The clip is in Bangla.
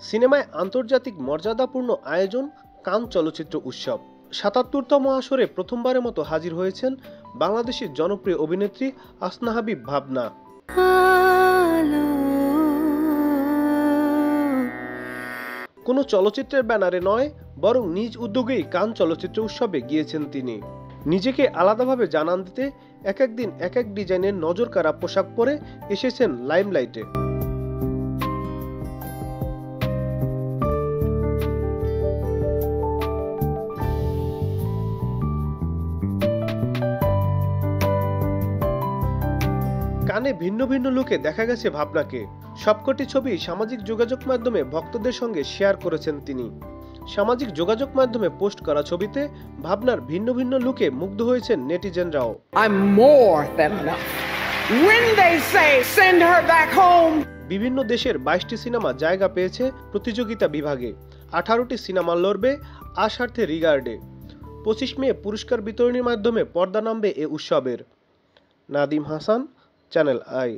সিনেমায় আন্তর্জাতিক মর্যাদাপূর্ণ আয়োজন কান চলচ্চিত্র উৎসব। ৭৭তম আসরে প্রথমবারের মতো হাজির হয়েছেন বাংলাদেশের জনপ্রিয় অভিনেত্রী আসনা হাবিব ভাবনা। কোনো চলচ্চিত্রের ব্যানারে নয়, বরং নিজ উদ্যোগেই কান চলচ্চিত্র উৎসবে গিয়েছেন তিনি। নিজেকে আলাদাভাবে জানান দিতে এক এক দিন এক এক ডিজাইনের নজরকাড়া পোশাক পরে এসেছেন লাইমলাইটে। কানে ভিন্ন ভিন্ন লুকে দেখা গেছে ভাবনাকে। সবকটি ছবি সামাজিক যোগাযোগ মাধ্যমে ভক্তদের সঙ্গে শেয়ার করেছেন তিনি। সামাজিক যোগাযোগ মাধ্যমে পোস্ট করা ছবিতে ভাবনার ভিন্ন ভিন্ন লুকে মুগ্ধ হয়েছেন নেটিজেনরাও। বিভিন্ন দেশের 22টি সিনেমা জায়গা পেয়েছে প্রতিযোগিতা বিভাগে। 18টি সিনেমা লড়বে আশার্থে রিগার্ডে। 25 মে পুরস্কার বিতরণীর মাধ্যমে পর্দা নামবে এ উৎসবের। Nadim Hasan, channel I.